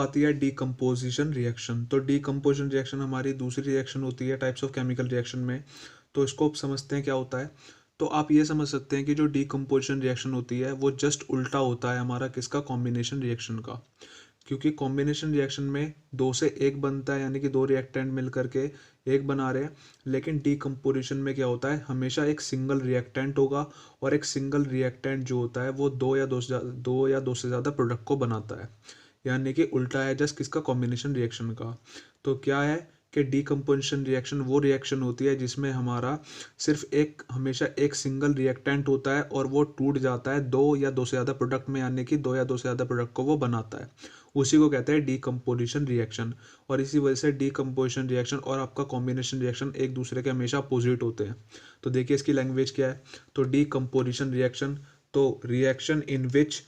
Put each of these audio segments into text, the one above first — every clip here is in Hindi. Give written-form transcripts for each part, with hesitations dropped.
आती है डीकम्पोजिशन रिएक्शन। तो डीकम्पोजिशन रिएक्शन हमारी दूसरी रिएक्शन होती है टाइप्स ऑफ केमिकल रिएक्शन में। तो इसको अब समझते हैं क्या होता है। तो आप ये समझ सकते हैं कि जो डीकम्पोजिशन रिएक्शन होती है वो जस्ट उल्टा होता है हमारा किसका, कॉम्बिनेशन रिएक्शन का। क्योंकि कॉम्बिनेशन रिएक्शन में दो से एक बनता है, यानी कि दो रिएक्टेंट मिल करके एक बना रहे हैं। लेकिन डीकम्पोजिशन में क्या होता है, हमेशा एक सिंगल रिएक्टेंट होगा और एक सिंगल रिएक्टेंट जो होता है वो दो या दो से ज़्यादा प्रोडक्ट को बनाता है। यानी कि उल्टा है जस्ट किसका, कॉम्बिनेशन रिएक्शन का। तो क्या है कि डीकम्पोजिशन रिएक्शन वो रिएक्शन होती है जिसमें हमारा सिर्फ एक, हमेशा एक सिंगल रिएक्टेंट होता है और वो टूट जाता है दो या दो से ज़्यादा प्रोडक्ट में, यानी कि दो या दो से ज़्यादा प्रोडक्ट को वो बनाता है। उसी को कहते हैं डीकम्पोजिशन रिएक्शन। और इसी वजह से डीकम्पोजिशन रिएक्शन और आपका कॉम्बिनेशन रिएक्शन एक दूसरे के हमेशा अपोजिट होते हैं। तो देखिए इसकी लैंग्वेज क्या है। तो डीकम्पोजिशन रिएक्शन, तो reaction in which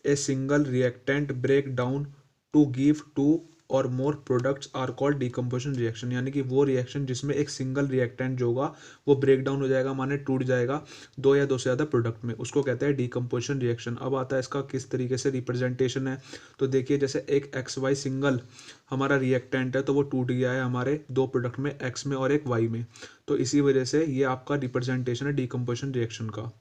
a single reactant break down to give two or more products are called decomposition reaction. यानी कि वो रिएक्शन जिसमें एक सिंगल रिएक्टेंट जो होगा वो ब्रेक डाउन हो जाएगा, माने टूट जाएगा दो या दो से ज़्यादा प्रोडक्ट में, उसको कहते हैं डीकम्पोजिशन रिएक्शन। अब आता है इसका किस तरीके से रिप्रेजेंटेशन है। तो देखिए जैसे एक एक्स वाई सिंगल हमारा रिएक्टेंट है तो वो टूट गया है हमारे दो प्रोडक्ट में, एक्स में और एक वाई में। तो इसी वजह से ये आपका रिप्रेजेंटेशन है डीकम्पोजिशन रिएक्शन का।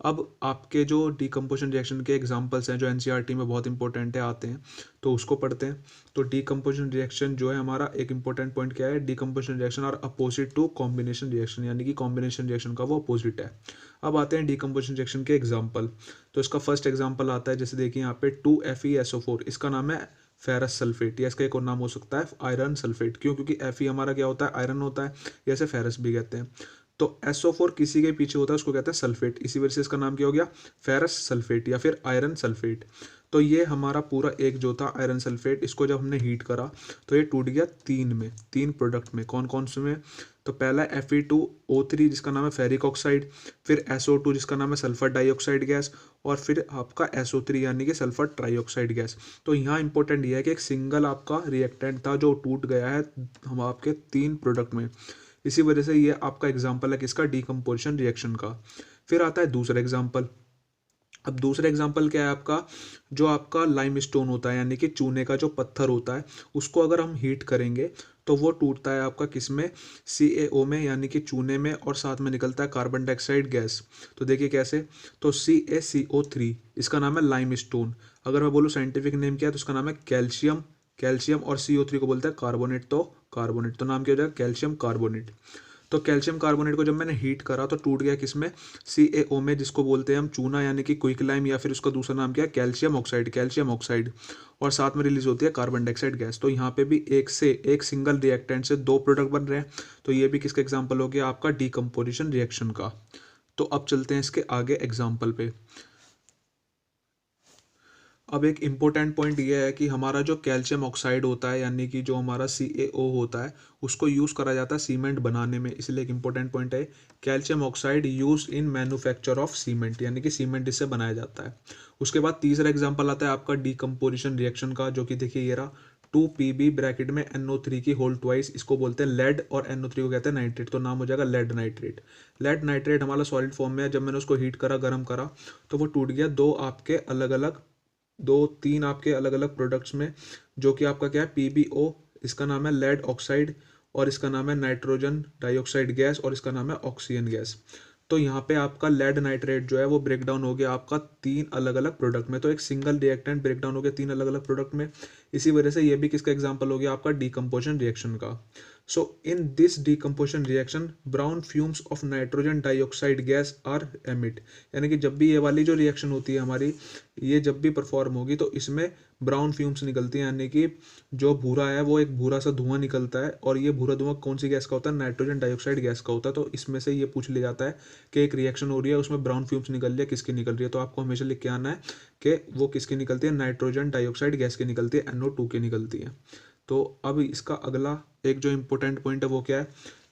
अब आपके जो डीकम्पोजिशन रिएक्शन के एग्जांपल्स हैं जो एनसीईआरटी में बहुत इंपॉर्टेंट है आते हैं, तो उसको पढ़ते हैं। तो डीकम्पोजिशन रिएक्शन जो है हमारा एक इंपॉर्टेंट पॉइंट क्या है, decomposition reaction are opposite to combination reaction, यानी कि कॉम्बिनेशन रिएक्शन का वो अपोजिट है। अब आते हैं डीकम्पोजिशन रिएक्शन के एग्जाम्पल। तो इसका फर्स्ट एग्जाम्पल आता है, जैसे देखिए यहाँ पे 2FeSO4, इसका नाम है फेरस सल्फेट, या इसका एक और नाम हो सकता है आयरन सल्फेट। क्यों? क्योंकि Fe हमारा क्या होता है, आयरन होता है, या इसे फेरस भी कहते हैं। तो SO4 किसी के पीछे होता है उसको कहते हैं सल्फेट, इसी वजह से इसका नाम क्या हो गया, फेरस सल्फेट या फिर आयरन सल्फेट। तो ये हमारा पूरा एक जो था आयरन सल्फेट, इसको जब हमने हीट करा तो ये टूट गया तीन प्रोडक्ट में। कौन कौन से में? तो पहला Fe2O3 जिसका नाम है फेरिक ऑक्साइड, फिर SO2 जिसका नाम है सल्फर डाइऑक्साइड गैस, और फिर आपका SO3 यानी कि सल्फर ट्राइऑक्साइड गैस। तो यहाँ इंपॉर्टेंट ये है कि एक सिंगल आपका रिएक्टेंट था जो टूट गया है हम आपके तीन प्रोडक्ट में। इसी वजह से ये आपका एग्जाम्पल है किसका, डीकम्पोजिशन रिएक्शन का। फिर आता है दूसरा एग्जाम्पल। अब दूसरा एग्जाम्पल क्या है आपका, जो आपका लाइमस्टोन होता है यानी कि चूने का जो पत्थर होता है, उसको अगर हम हीट करेंगे तो वो टूटता है आपका किसमें, CaO में, यानी कि चूने में, और साथ में निकलता है कार्बन डाइऑक्साइड गैस। तो देखिए कैसे, तो CaCO3 इसका नाम है लाइमस्टोन। अगर मैं बोलूँ साइंटिफिक नेम क्या है तो उसका नाम है कैल्शियम। कैल्शियम और CO3 को बोलते हैं कार्बोनेट, तो कार्बोनेट, तो नाम क्या हो जाएगा, कैल्शियम कार्बोनेट। तो कैल्शियम कार्बोनेट को जब मैंने हीट करा तो टूट गया किसमें, CaO में, जिसको बोलते हैं हम चूना यानी कि क्विक लाइम, या फिर उसका दूसरा नाम क्या है, कैल्शियम ऑक्साइड। और साथ में रिलीज होती है कार्बन डाइऑक्साइड गैस। तो यहाँ पे भी एक सिंगल रिएक्टेंट से दो प्रोडक्ट बन रहे हैं। तो ये भी किसका एग्जाम्पल हो गया, आपका डीकम्पोजिशन रिएक्शन का। तो अब चलते हैं इसके आगे एग्जाम्पल पे। अब एक इम्पोर्टेंट पॉइंट ये है कि हमारा जो कैल्शियम ऑक्साइड होता है यानी कि जो हमारा CaO होता है उसको यूज़ करा जाता है सीमेंट बनाने में, इसलिए एक इम्पोर्टेंट पॉइंट है calcium oxide use in manufacture of cement, यानी कि सीमेंट इससे बनाया जाता है। उसके बाद तीसरा एग्जाम्पल आता है आपका डीकम्पोजिशन रिएक्शन का, जो कि देखिए ये रहा 2Pb ब्रैकेट में NO3 की होल ट्वाइस, इसको बोलते हैं लेड, और NO3 को कहते हैं नाइट्रेट, तो नाम हो जाएगा लेड नाइट्रेट। लेड नाइट्रेट हमारा सॉलिड फॉर्म में है, जब मैंने उसको हीट करा, गर्म करा, तो वो टूट गया तीन आपके अलग अलग प्रोडक्ट्स में, जो कि आपका क्या है, PbO, इसका नाम है लेड ऑक्साइड, और इसका नाम है नाइट्रोजन डाइऑक्साइड गैस, और इसका नाम है ऑक्सीजन गैस। तो यहाँ पे आपका लेड नाइट्रेट जो है वो ब्रेक डाउन हो गया आपका तीन अलग अलग प्रोडक्ट में। तो एक सिंगल रिएक्टेंट ब्रेक डाउन हो गया तीन अलग अलग प्रोडक्ट में। इसी वजह से ये भी किसका एग्जांपल हो गया, आपका डीकम्पोजिशन रिएक्शन का। So in this decomposition reaction brown fumes of nitrogen dioxide gas are emit, यानी कि जब भी ये वाली जो रिएक्शन होती है हमारी, ये जब भी परफॉर्म होगी तो इसमें ब्राउन फ्यूम्स निकलती हैं, यानी कि जो भूरा है वो एक भूरा सा धुआं निकलता है, और ये भूरा धुआं कौन सी गैस का होता है, नाइट्रोजन डाइऑक्साइड गैस का होता है। तो इसमें से ये पूछ लिया जाता है कि एक रिएक्शन हो रही है उसमें ब्राउन फ्यूम्स निकल रही है, किसकी निकल रही है, तो आपको हमेशा लिख के आना है कि वो किसकी निकलती है, नाइट्रोजन डाइऑक्साइड गैस की निकलती है, NO2 की निकलती है। तो अब इसका अगला एक जो इंपॉर्टेंट पॉइंट है वो क्या है,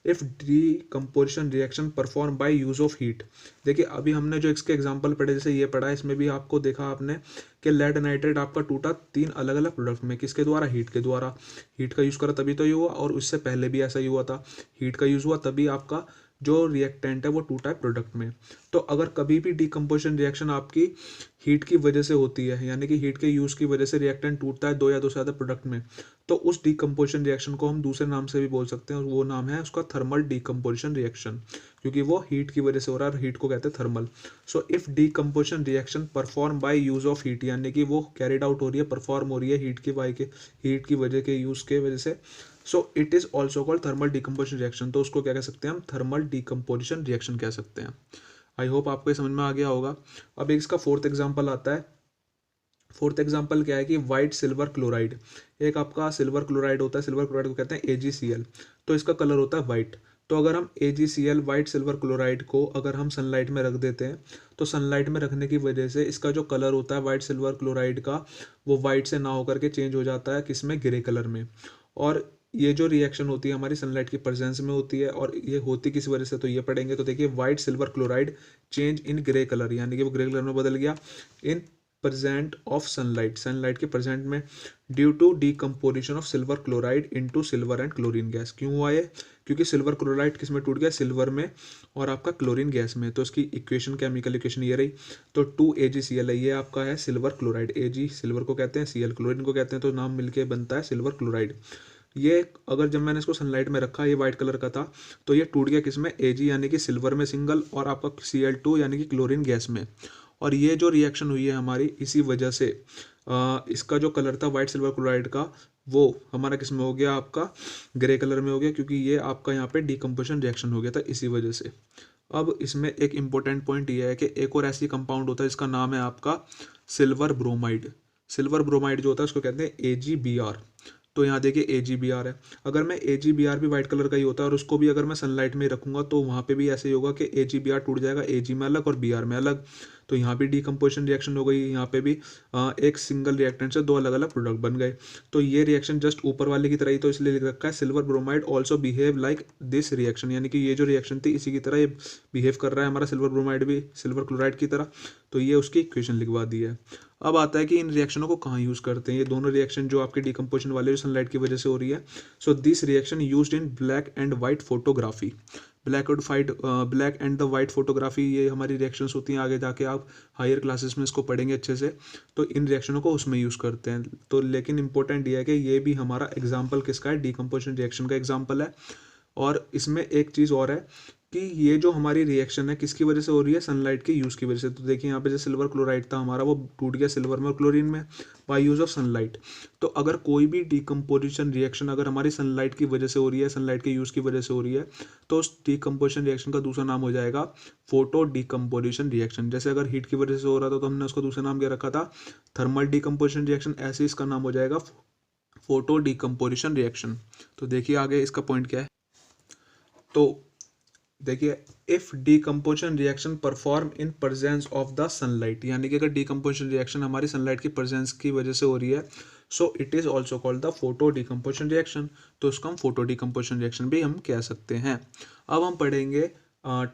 if decomposition reaction perform by use of heat. देखिए अभी हमने जो इसके एग्जांपल पढ़े, जैसे ये पढ़ा है, इसमें भी आपको देखा आपने कि लेड नाइट्रेट आपका टूटा तीन अलग अलग प्रोडक्ट में, किसके द्वारा, हीट के द्वारा। हीट का यूज़ करा तभी तो ये हुआ, और उससे पहले भी ऐसा ही हुआ था, हीट का यूज़ हुआ तभी आपका जो रिएक्टेंट है वो टूटा है प्रोडक्ट में। तो अगर कभी भी डिकम्पोजिशन रिएक्शन आपकी हीट की वजह से होती है, यानी कि हीट के यूज़ की वजह से रिएक्टेंट टूटता है दो या दो से ज़्यादा प्रोडक्ट में, तो उस डिकम्पोजिशन रिएक्शन को हम दूसरे नाम से भी बोल सकते हैं, और वो नाम है उसका थर्मल डिकम्पोजिशन रिएक्शन, क्योंकि वो हीट की वजह से हो रहा है, हीट को कहते हैं thermal. So if decomposition reaction perform by use of heat, यानी कि वो कैरिड आउट हो रही है, परफॉर्म हो रही है हीट की वजह के यूज़ के वजह से, so it is also called thermal decomposition reaction. तो उसको क्या कह सकते हैं हम, थर्मल डिकम्पोजिशन रिएक्शन कह सकते हैं। आई होप आपको ये समझ में आ गया होगा। अब एक इसका फोर्थ एग्जाम्पल आता है। फोर्थ एग्जाम्पल क्या है कि वाइट सिल्वर क्लोराइड, एक आपका सिल्वर क्लोराइड होता है, सिल्वर क्लोराइड को कहते हैं AgCl, तो इसका कलर होता है वाइट। तो अगर हम AgCl वाइट सिल्वर क्लोराइड को अगर हम सनलाइट में रख देते हैं, तो सनलाइट में रखने की वजह से इसका जो कलर होता है वाइट सिल्वर क्लोराइड का, वो वाइट से ना होकर के चेंज हो जाता है किसमें, ग्रे कलर में। और ये जो रिएक्शन होती है हमारी सनलाइट की प्रेजेंस में होती है, और ये होती किस वजह से, तो ये पढ़ेंगे। तो देखिए white silver chloride change in grey colour, यानी कि वो ग्रे कलर में बदल गया in present of sunlight, sunlight के प्रेजेंट में, due to decomposition of silver chloride into silver and chlorine gas. क्यों हुआ ये, क्योंकि सिल्वर क्लोराइड किस में टूट गया, सिल्वर में, और आपका क्लोरीन गैस में। तो इसकी इक्वेशन, केमिकल इक्वेशन ये रही। तो 2AgCl है, ये आपका है सिल्वर क्लोराइड, Ag सिल्वर को कहते हैं, Cl क्लोरीन को कहते हैं, तो नाम मिलके बनता है सिल्वर क्लोराइड। ये अगर जब मैंने इसको सनलाइट में रखा, ये वाइट कलर का था, तो ये टूट गया किसमें, Ag यानी कि सिल्वर में सिंगल, और आपका Cl2 यानी कि क्लोरीन गैस में। और ये जो रिएक्शन हुई है हमारी, इसी वजह से इसका जो कलर था वाइट सिल्वर क्लोराइड का, वो हमारा किस में हो गया, आपका ग्रे कलर में हो गया, क्योंकि ये आपका यहाँ पे डिकम्पोजिशन रिएक्शन हो गया था इसी वजह से। अब इसमें एक इंपॉर्टेंट पॉइंट ये है कि एक और ऐसी कंपाउंड होता है जिसका नाम है आपका सिल्वर ब्रोमाइड। सिल्वर ब्रोमाइड जो होता है उसको कहते हैं AgBr। तो यहाँ देखिए AgBr है। अगर मैं AgBr भी वाइट कलर का ही होता है, और उसको भी अगर मैं सनलाइट में रखूंगा, तो वहाँ पे भी ऐसे ही होगा कि AgBr टूट जाएगा, Ag में अलग और Br में अलग। तो यहाँ भी डिकम्पोजिशन रिएक्शन हो गई, यहाँ पे भी एक सिंगल रिएक्टेंट से दो अलग अलग प्रोडक्ट बन गए। तो ये रिएक्शन जस्ट ऊपर वाले की तरह ही, तो इसलिए लिख रखा है silver bromide also behave like this reaction, यानी कि ये जो रिएक्शन थी इसी की तरह ये बिहेव कर रहा है हमारा सिल्वर ब्रोमाइड भी सिल्वर क्लोराइड की तरह। तो ये उसकी इक्वेशन लिखवा दी है। अब आता है कि इन रिएक्शनों को कहाँ यूज़ करते हैं, ये दोनों रिएक्शन जो आपके डिकम्पोजिशन वाले जो सनलाइट की वजह से हो रही है। So this reaction used in black and white photography. Black and the white photography, ये हमारी रिएक्शंस होती हैं, आगे जाके आप हायर क्लासेस में इसको पढ़ेंगे अच्छे से। तो इन रिएक्शनों को उसमें यूज़ करते हैं। तो लेकिन इंपॉर्टेंट ये है कि ये भी हमारा एग्जाम्पल किसका है, डिकम्पोजिशन रिएक्शन का एग्जाम्पल है। और इसमें एक चीज़ और है कि ये जो हमारी रिएक्शन है किसकी वजह से हो रही है, सनलाइट के यूज़ की वजह से। तो देखिए यहाँ पे जो सिल्वर क्लोराइड था हमारा, वो टूट गया सिल्वर में और क्लोरीन में बाय यूज़ ऑफ सनलाइट। तो अगर कोई भी डिकम्पोजिशन रिएक्शन अगर हमारी सनलाइट की वजह से हो रही है, सनलाइट के यूज़ की वजह से हो रही है, तो उस डिकम्पोजिशन रिएक्शन का दूसरा नाम हो जाएगा फोटो डिकम्पोजिशन रिएक्शन। जैसे अगर हीट की वजह से हो रहा था तो हमने उसका दूसरा नाम क्या रखा था, थर्मल डिकम्पोजिशन रिएक्शन, ऐसे इसका नाम हो जाएगा फोटो डिकम्पोजिशन रिएक्शन। तो देखिए आगे इसका पॉइंट क्या है। तो देखिए if decomposition reaction perform in presence of the sunlight, यानी कि अगर डिकम्पोजिशन रिएक्शन हमारी सनलाइट की प्रेजेंस की वजह से हो रही है, so it is also called the photo decomposition reaction. तो उसको हम फोटो डिकम्पोजिशन रिएक्शन भी हम कह सकते हैं। अब हम पढ़ेंगे टाइप